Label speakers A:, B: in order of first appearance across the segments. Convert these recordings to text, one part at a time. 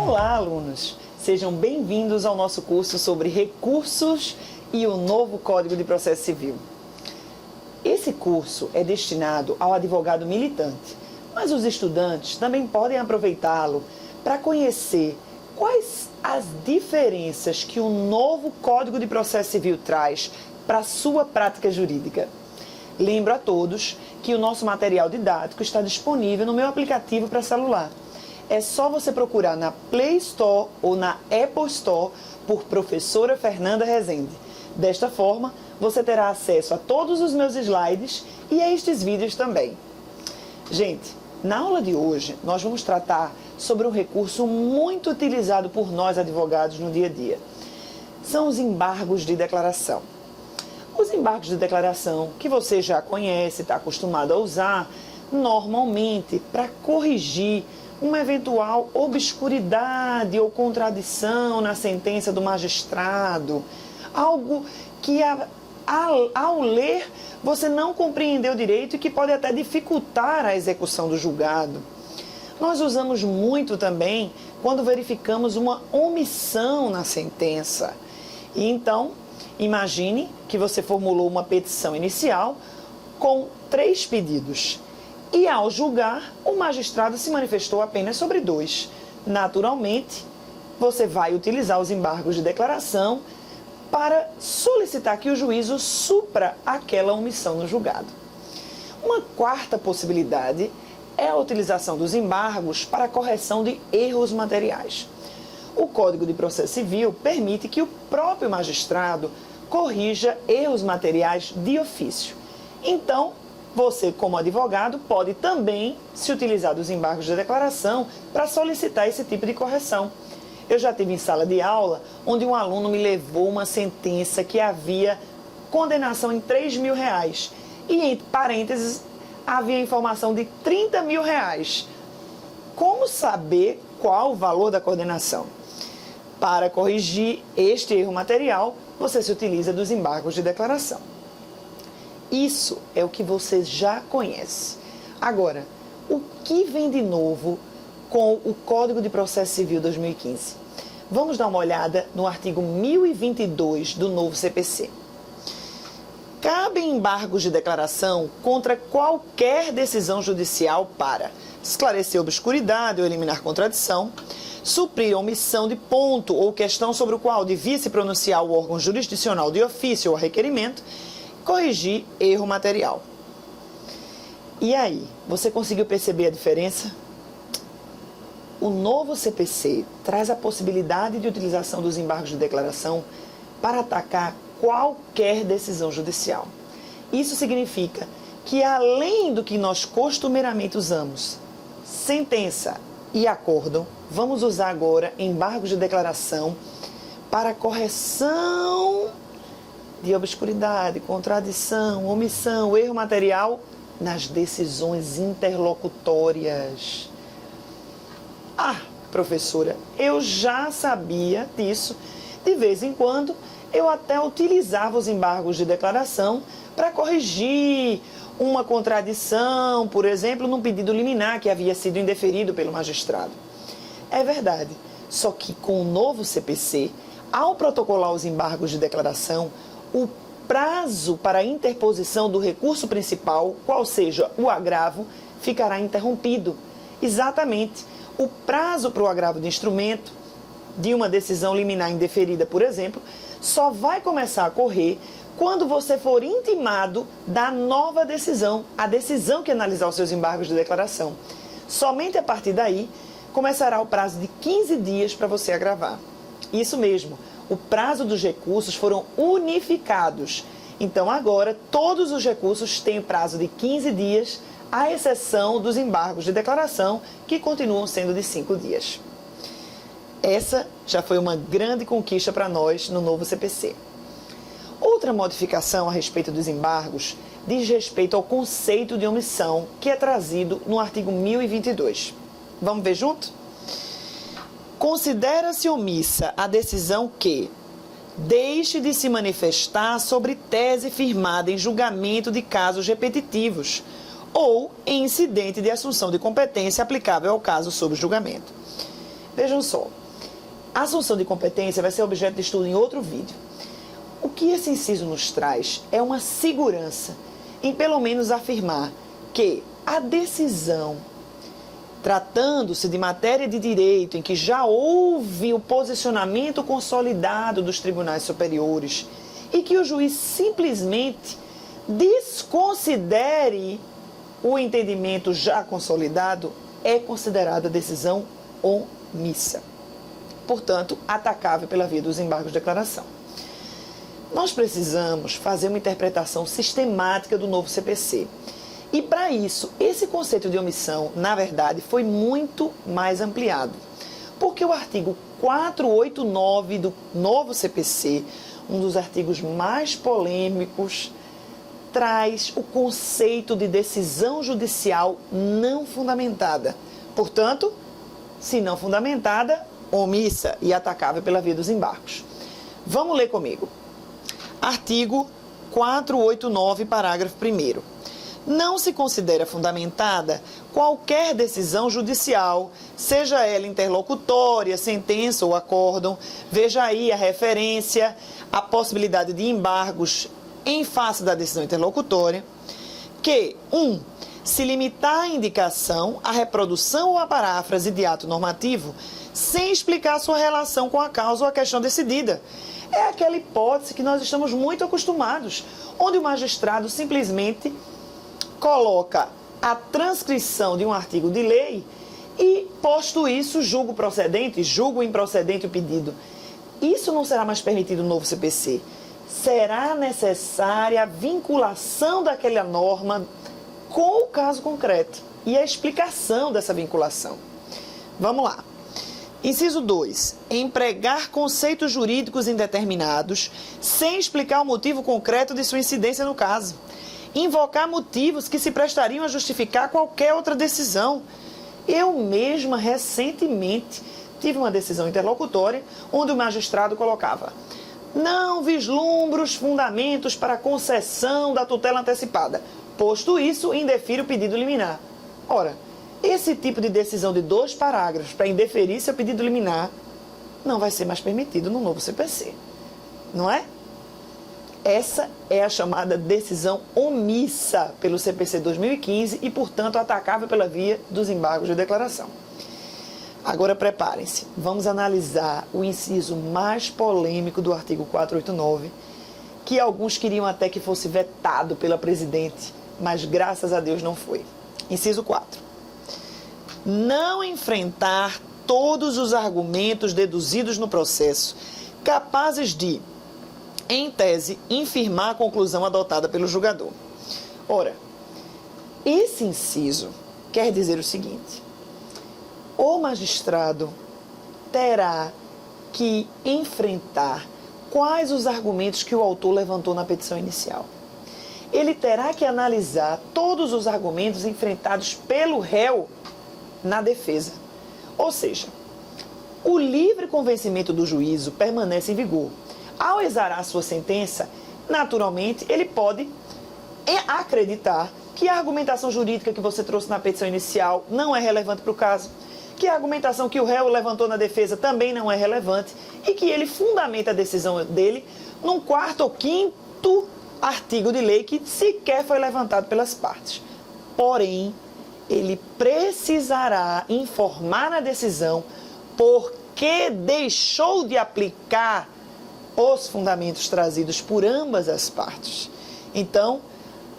A: Olá, alunos! Sejam bem-vindos ao nosso curso sobre recursos e o novo Código de Processo Civil. Esse curso é destinado ao advogado militante, mas os estudantes também podem aproveitá-lo para conhecer quais as diferenças que o novo Código de Processo Civil traz para a sua prática jurídica. Lembro a todos que o nosso material didático está disponível no meu aplicativo para celular. É só você procurar na Play Store ou na Apple Store por Professora Fernanda Rezende. Desta forma, você terá acesso a todos os meus slides e a estes vídeos também. Gente, na aula de hoje, nós vamos tratar sobre um recurso muito utilizado por nós advogados no dia a dia. São os embargos de declaração. Os embargos de declaração, que você já conhece, está acostumado a usar, normalmente para corrigir uma eventual obscuridade ou contradição na sentença do magistrado, algo que ao ler você não compreendeu direito e que pode até dificultar a execução do julgado. Nós usamos muito também quando verificamos uma omissão na sentença. E então, imagine que você formulou uma petição inicial com 3 pedidos. E ao julgar, o magistrado se manifestou apenas sobre 2. Naturalmente, você vai utilizar os embargos de declaração para solicitar que o juízo supra aquela omissão no julgado. Uma quarta possibilidade é a utilização dos embargos para a correção de erros materiais. O Código de Processo Civil permite que o próprio magistrado corrija erros materiais de ofício. Então, você, como advogado, pode também se utilizar dos embargos de declaração para solicitar esse tipo de correção. Eu já tive em sala de aula onde um aluno me levou uma sentença que havia condenação em R$3.000 e, entre parênteses, havia a informação de R$30.000. Como saber qual o valor da condenação? Para corrigir este erro material, você se utiliza dos embargos de declaração. Isso é o que você já conhece. Agora, o que vem de novo com o Código de Processo Civil 2015? Vamos dar uma olhada no artigo 1022 do novo CPC. Cabem embargos de declaração contra qualquer decisão judicial para esclarecer obscuridade ou eliminar contradição, suprir omissão de ponto ou questão sobre o qual devia se pronunciar o órgão jurisdicional de ofício ou a requerimento, corrigir erro material. E aí, você conseguiu perceber a diferença? O novo CPC traz a possibilidade de utilização dos embargos de declaração para atacar qualquer decisão judicial. Isso significa que, além do que nós costumeiramente usamos, sentença e acórdão, vamos usar agora embargos de declaração para correção de obscuridade, contradição, omissão, erro material nas decisões interlocutórias. Ah, professora, eu já sabia disso. De vez em quando, eu até utilizava os embargos de declaração para corrigir uma contradição, por exemplo, num pedido liminar que havia sido indeferido pelo magistrado. É verdade, só que com o novo CPC, ao protocolar os embargos de declaração, o prazo para a interposição do recurso principal, qual seja o agravo, ficará interrompido. Exatamente, o prazo para o agravo de instrumento, de uma decisão liminar indeferida, por exemplo, só vai começar a correr quando você for intimado da nova decisão, a decisão que analisar os seus embargos de declaração. Somente a partir daí, começará o prazo de 15 dias para você agravar. Isso mesmo. O prazo dos recursos foram unificados. Então, agora, todos os recursos têm prazo de 15 dias, à exceção dos embargos de declaração, que continuam sendo de 5 dias. Essa já foi uma grande conquista para nós no novo CPC. Outra modificação a respeito dos embargos diz respeito ao conceito de omissão, que é trazido no artigo 1022. Vamos ver junto? Considera-se omissa a decisão que deixe de se manifestar sobre tese firmada em julgamento de casos repetitivos ou em incidente de assunção de competência aplicável ao caso sob julgamento. Vejam só, A assunção de competência vai ser objeto de estudo em outro vídeo. O que esse inciso nos traz é uma segurança em pelo menos afirmar que a decisão, tratando-se de matéria de direito em que já houve o posicionamento consolidado dos tribunais superiores e que o juiz simplesmente desconsidere o entendimento já consolidado, é considerada decisão omissa. Portanto, atacável pela via dos embargos de declaração. Nós precisamos fazer uma interpretação sistemática do novo CPC. E para isso, esse conceito de omissão, na verdade, foi muito mais ampliado. Porque o artigo 489 do novo CPC, um dos artigos mais polêmicos, traz o conceito de decisão judicial não fundamentada. Portanto, se não fundamentada, omissa e atacável pela via dos embargos. Vamos ler comigo. Artigo 489, parágrafo 1º. Não se considera fundamentada qualquer decisão judicial, seja ela interlocutória, sentença ou acórdão. Veja aí a referência à possibilidade de embargos em face da decisão interlocutória, que 1. Se limitar a indicação, a reprodução ou a paráfrase de ato normativo sem explicar sua relação com a causa ou a questão decidida. É aquela hipótese que nós estamos muito acostumados, onde o magistrado simplesmente coloca a transcrição de um artigo de lei e, posto isso, julga o procedente, julga o improcedente o pedido. Isso não será mais permitido no novo CPC. Será necessária a vinculação daquela norma com o caso concreto e a explicação dessa vinculação. Vamos lá. Inciso 2. Empregar conceitos jurídicos indeterminados sem explicar o motivo concreto de sua incidência no caso. Invocar motivos que se prestariam a justificar qualquer outra decisão. Eu mesma, recentemente, tive uma decisão interlocutória onde o magistrado colocava: não vislumbro os fundamentos para a concessão da tutela antecipada. Posto isso, indefiro o pedido liminar. Ora, esse tipo de decisão de 2 parágrafos para indeferir seu pedido liminar não vai ser mais permitido no novo CPC. Não é? Essa é a chamada decisão omissa pelo CPC 2015 e, portanto, atacável pela via dos embargos de declaração. Agora preparem-se, vamos analisar o inciso mais polêmico do artigo 489, que alguns queriam até que fosse vetado pela presidente, mas graças a Deus não foi. Inciso 4. Não enfrentar todos os argumentos deduzidos no processo, capazes de, em tese, infirmar a conclusão adotada pelo julgador. Ora, esse inciso quer dizer o seguinte: o magistrado terá que enfrentar quais os argumentos que o autor levantou na petição inicial. Ele terá que analisar todos os argumentos enfrentados pelo réu na defesa. Ou seja, o livre convencimento do juízo permanece em vigor. Ao exarar sua sentença, naturalmente, ele pode acreditar que a argumentação jurídica que você trouxe na petição inicial não é relevante para o caso, que a argumentação que o réu levantou na defesa também não é relevante e que ele fundamenta a decisão dele num 4º ou 5º artigo de lei que sequer foi levantado pelas partes. Porém, ele precisará informar na decisão por que deixou de aplicar os fundamentos trazidos por ambas as partes. Então,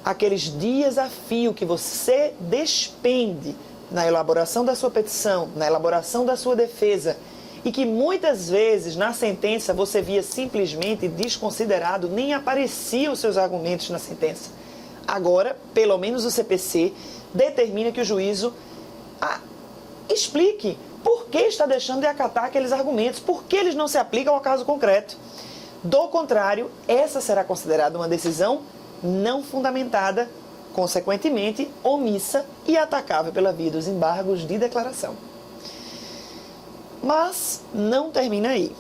A: aqueles dias a fio que você despende na elaboração da sua petição, na elaboração da sua defesa, e que muitas vezes na sentença você via simplesmente desconsiderado, nem apareciam os seus argumentos na sentença. Agora, pelo menos o CPC determina que o juízo explique por que está deixando de acatar aqueles argumentos, por que eles não se aplicam ao caso concreto. Do contrário, essa será considerada uma decisão não fundamentada, consequentemente omissa e atacável pela via dos embargos de declaração. Mas não termina aí.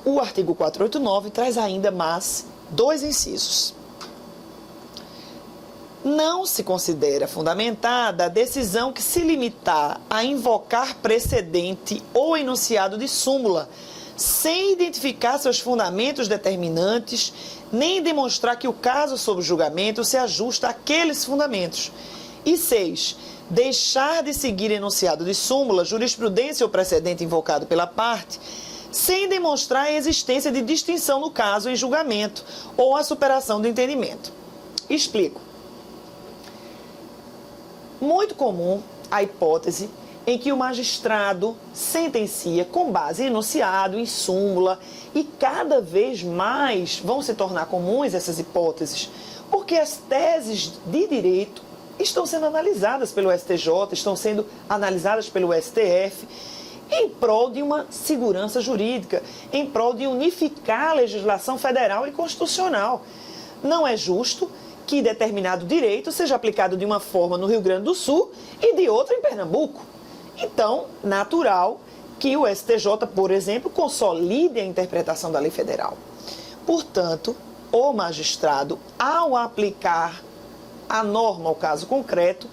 A: O artigo 489 traz ainda mais 2 incisos. Não se considera fundamentada a decisão que se limitar a invocar precedente ou enunciado de súmula, sem identificar seus fundamentos determinantes, nem demonstrar que o caso sob julgamento se ajusta àqueles fundamentos. E 6. Deixar de seguir enunciado de súmula, jurisprudência ou precedente invocado pela parte, sem demonstrar a existência de distinção no caso em julgamento ou a superação do entendimento. Explico. Muito comum a hipótese em que o magistrado sentencia com base em enunciado, em súmula, e cada vez mais vão se tornar comuns essas hipóteses, porque as teses de direito estão sendo analisadas pelo STJ, estão sendo analisadas pelo STF, em prol de uma segurança jurídica, em prol de unificar a legislação federal e constitucional. Não é justo que determinado direito seja aplicado de uma forma no Rio Grande do Sul e de outra em Pernambuco. Então, natural que o STJ, por exemplo, consolide a interpretação da lei federal. Portanto, o magistrado, ao aplicar a norma ao caso concreto,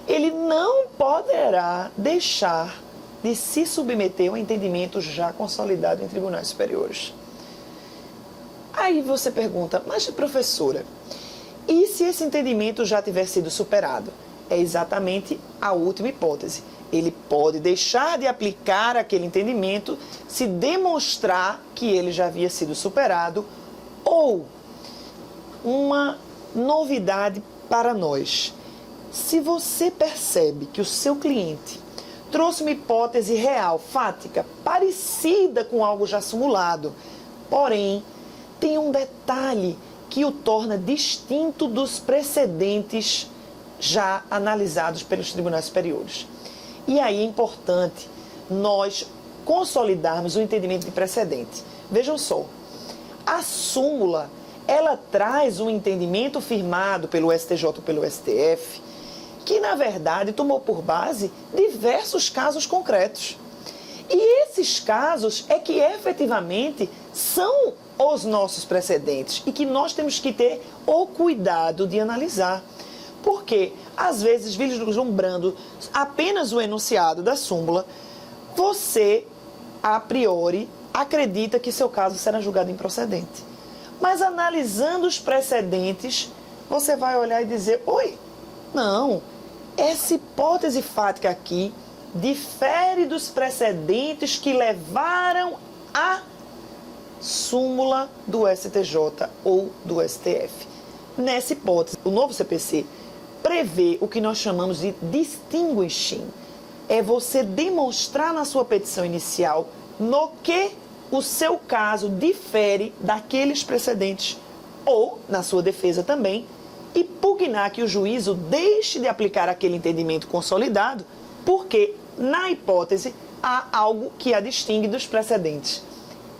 A: ele não poderá deixar de se submeter ao entendimento já consolidado em tribunais superiores. Aí você pergunta, mas professora, e se esse entendimento já tiver sido superado? É exatamente a última hipótese. Ele pode deixar de aplicar aquele entendimento se demonstrar que ele já havia sido superado, ou uma novidade para nós. Se você percebe que o seu cliente trouxe uma hipótese real, fática, parecida com algo já simulado, porém, tem um detalhe que o torna distinto dos precedentes já analisados pelos tribunais superiores. E aí é importante nós consolidarmos o entendimento de precedente. Vejam só, a súmula, ela traz um entendimento firmado pelo STJ ou pelo STF, que na verdade tomou por base diversos casos concretos. E esses casos é que efetivamente são os nossos precedentes e que nós temos que ter o cuidado de analisar. Porque, às vezes, vislumbrando apenas o enunciado da súmula, você, a priori, acredita que seu caso será julgado improcedente. Mas, analisando os precedentes, você vai olhar e dizer, oi, não, essa hipótese fática aqui difere dos precedentes que levaram a súmula do STJ ou do STF. Nessa hipótese, o novo CPC prevê o que nós chamamos de distinguishing. É você demonstrar na sua petição inicial no que o seu caso difere daqueles precedentes, ou, na sua defesa também, e pugnar que o juízo deixe de aplicar aquele entendimento consolidado, porque, na hipótese, há algo que a distingue dos precedentes.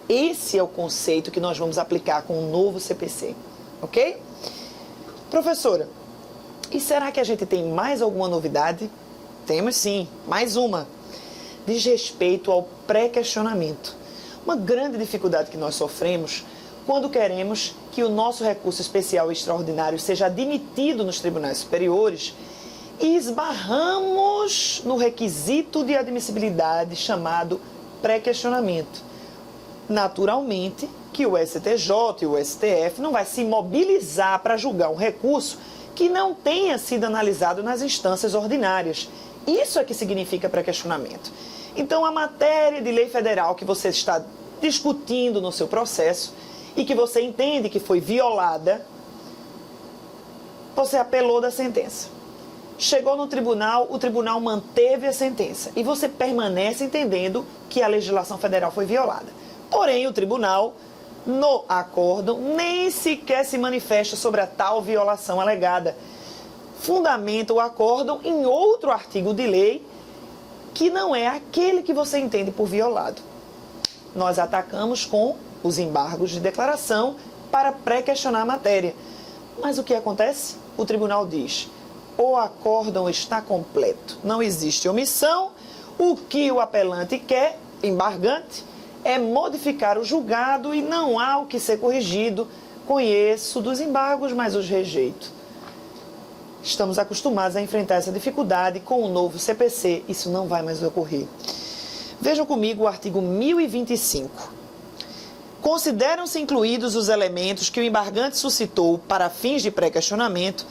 A: Esse é o conceito que nós vamos aplicar com o novo CPC, ok? Professora, e será que a gente tem mais alguma novidade? Temos sim, mais uma. Diz respeito ao pré-questionamento. Uma grande dificuldade que nós sofremos quando queremos que o nosso recurso especial e extraordinário seja admitido nos tribunais superiores e esbarramos no requisito de admissibilidade chamado pré-questionamento. Naturalmente que o STJ e o STF não vai se mobilizar para julgar um recurso que não tenha sido analisado nas instâncias ordinárias. Isso é que significa pré-questionamento. Então, a matéria de lei federal que você está discutindo no seu processo e que você entende que foi violada, você apelou da sentença. Chegou no tribunal, o tribunal manteve a sentença e você permanece entendendo que a legislação federal foi violada. Porém, o tribunal, no acórdão, nem sequer se manifesta sobre a tal violação alegada. Fundamenta o acórdão em outro artigo de lei que não é aquele que você entende por violado. Nós atacamos com os embargos de declaração para pré-questionar a matéria. Mas o que acontece? O tribunal diz, o acórdão está completo, não existe omissão, o que o apelante quer, embargante, é modificar o julgado e não há o que ser corrigido. Conheço dos embargos, mas os rejeito. estamos acostumados a enfrentar essa dificuldade com o novo CPC. Isso não vai mais ocorrer. Vejam comigo o artigo 1025. Consideram-se incluídos os elementos que o embargante suscitou para fins de pré-questionamento,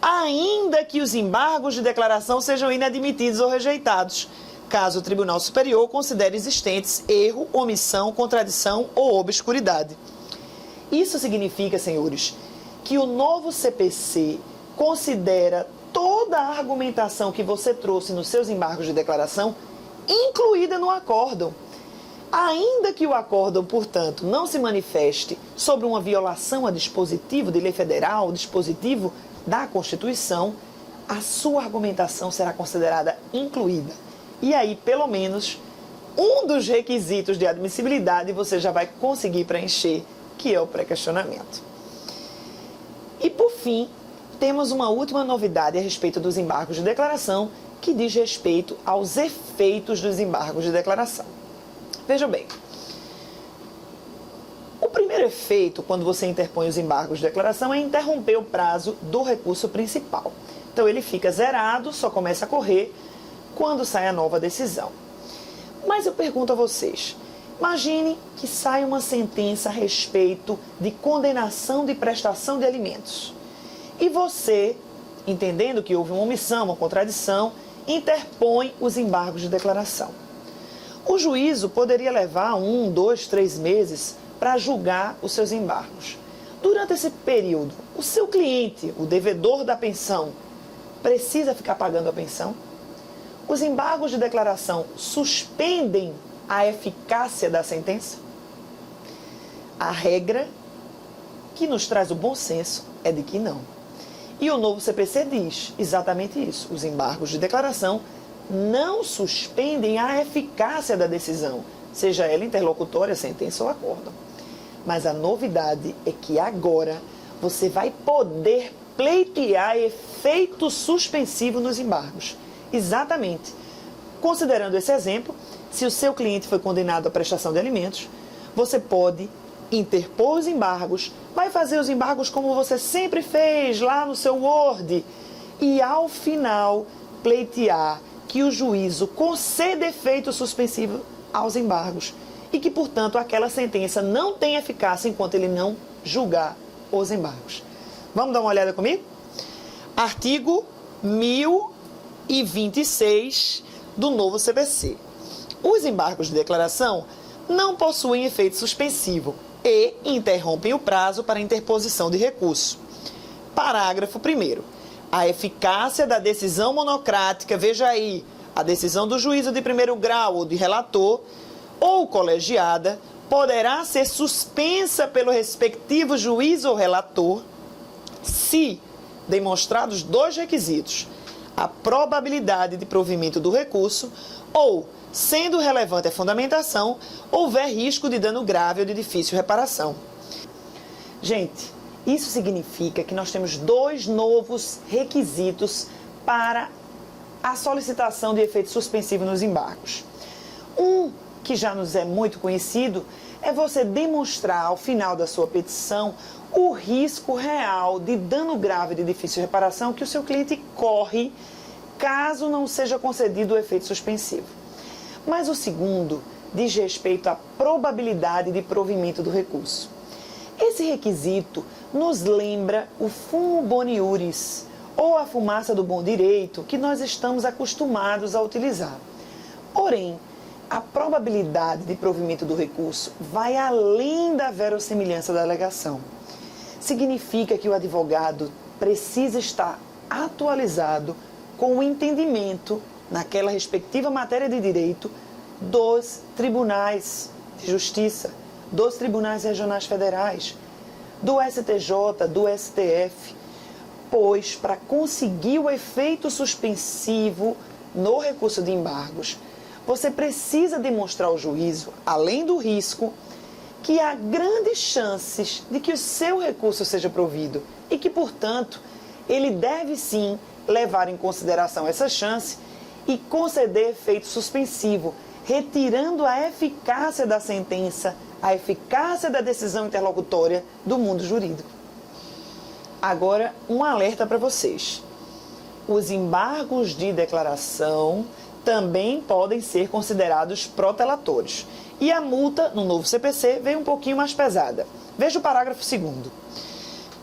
A: ainda que os embargos de declaração sejam inadmitidos ou rejeitados, caso o Tribunal Superior considere existentes erro, omissão, contradição ou obscuridade. Isso significa, senhores, que o novo CPC considera toda a argumentação que você trouxe nos seus embargos de declaração incluída no acórdão. Ainda que o acórdão, portanto, não se manifeste sobre uma violação a dispositivo de lei federal, dispositivo da Constituição, a sua argumentação será considerada incluída. E aí, pelo menos, um dos requisitos de admissibilidade você já vai conseguir preencher, que é o pré-questionamento. E, por fim, temos uma última novidade a respeito dos embargos de declaração, que diz respeito aos efeitos dos embargos de declaração. Vejam bem, o primeiro efeito quando você interpõe os embargos de declaração é interromper o prazo do recurso principal. Então ele fica zerado, só começa a correr quando sai a nova decisão. Mas eu pergunto a vocês, imagine que sai uma sentença a respeito de condenação de prestação de alimentos. E você, entendendo que houve uma omissão, uma contradição, interpõe os embargos de declaração. O juízo poderia levar 1, 2, 3 meses para julgar os seus embargos. Durante esse período, o seu cliente, o devedor da pensão, precisa ficar pagando a pensão? Os embargos de declaração suspendem a eficácia da sentença? A regra que nos traz o bom senso é de que não. E o novo CPC diz exatamente isso. Os embargos de declaração não suspendem a eficácia da decisão, seja ela interlocutória, sentença ou acórdão. Mas a novidade é que agora você vai poder pleitear efeito suspensivo nos embargos. Exatamente. Considerando esse exemplo, se o seu cliente foi condenado à prestação de alimentos, você pode interpor os embargos, vai fazer os embargos como você sempre fez lá no seu Word e, ao final, pleitear que o juízo conceda efeito suspensivo aos embargos e que, portanto, aquela sentença não tem eficácia enquanto ele não julgar os embargos. Vamos dar uma olhada comigo? Artigo 1026 do novo CPC. Os embargos de declaração não possuem efeito suspensivo e interrompem o prazo para interposição de recurso. Parágrafo 1º. A eficácia da decisão monocrática, veja aí, a decisão do juízo de primeiro grau ou de relator ou colegiada, poderá ser suspensa pelo respectivo juiz ou relator se demonstrados 2 requisitos: a probabilidade de provimento do recurso ou, sendo relevante a fundamentação, houver risco de dano grave ou de difícil reparação. Gente, isso significa que nós temos 2 novos requisitos para a solicitação de efeito suspensivo nos embargos. Um, que já nos é muito conhecido, é você demonstrar ao final da sua petição o risco real de dano grave e de difícil reparação que o seu cliente corre caso não seja concedido o efeito suspensivo. Mas o segundo diz respeito à probabilidade de provimento do recurso. Esse requisito nos lembra o fumo boni iuris, ou a fumaça do bom direito, que nós estamos acostumados a utilizar. Porém, a probabilidade de provimento do recurso vai além da verossimilhança da alegação. Significa que o advogado precisa estar atualizado com o entendimento, naquela respectiva matéria de direito, dos tribunais de justiça, dos tribunais regionais federais, do STJ, do STF, pois, para conseguir o efeito suspensivo no recurso de embargos, você precisa demonstrar ao juízo, além do risco, que há grandes chances de que o seu recurso seja provido e que, portanto, ele deve sim levar em consideração essa chance e conceder efeito suspensivo, retirando a eficácia da sentença, a eficácia da decisão interlocutória do mundo jurídico. Agora, um alerta para vocês. os embargos de declaração também podem ser considerados protelatórios. E a multa no novo CPC vem um pouquinho mais pesada. Veja o parágrafo 2º.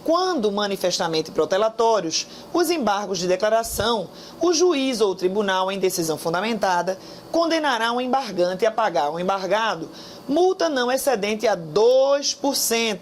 A: Quando manifestamente protelatórios, os embargos de declaração, o juiz ou o tribunal, em decisão fundamentada, condenará o embargante a pagar ao embargado multa não excedente a 2%.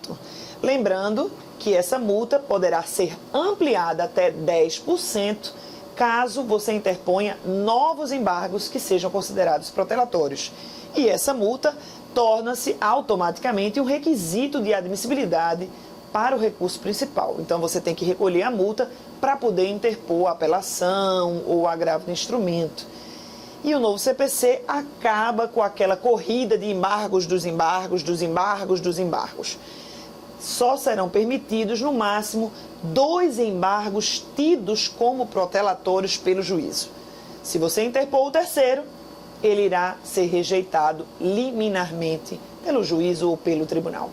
A: Lembrando que essa multa poderá ser ampliada até 10% caso você interponha novos embargos que sejam considerados protelatórios. E essa multa torna-se automaticamente um requisito de admissibilidade para o recurso principal. Então, você tem que recolher a multa para poder interpor a apelação ou agravo de instrumento. E o novo CPC acaba com aquela corrida de embargos dos embargos, dos embargos, dos embargos. Só serão permitidos, no máximo, 2 embargos tidos como protelatórios pelo juízo. Se você interpor o terceiro, ele irá ser rejeitado liminarmente pelo juízo ou pelo tribunal.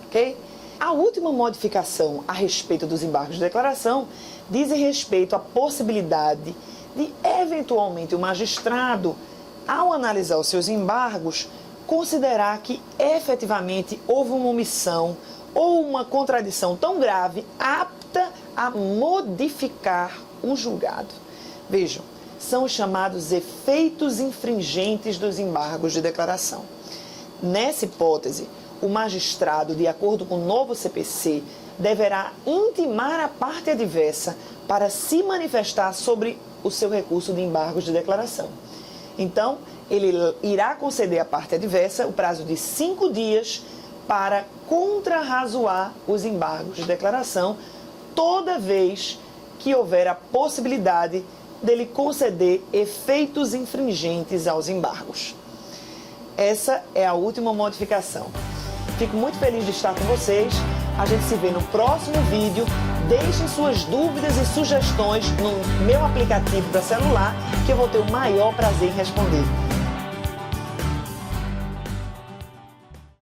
A: Ok? A última modificação a respeito dos embargos de declaração diz respeito à possibilidade de, eventualmente, o magistrado, ao analisar os seus embargos, considerar que efetivamente houve uma omissão ou uma contradição tão grave apta a modificar o julgado. Vejam, são os chamados efeitos infringentes dos embargos de declaração. Nessa hipótese, o magistrado, de acordo com o novo CPC, deverá intimar a parte adversa para se manifestar sobre o seu recurso de embargos de declaração. Então, ele irá conceder à parte adversa o prazo de 5 dias para contrarrazoar os embargos de declaração, toda vez que houver a possibilidade dele conceder efeitos infringentes aos embargos. Essa é a última modificação. Fico muito feliz de estar com vocês. A gente se vê no próximo vídeo. Deixem suas dúvidas e sugestões no meu aplicativo para celular, que eu vou ter o maior prazer em responder.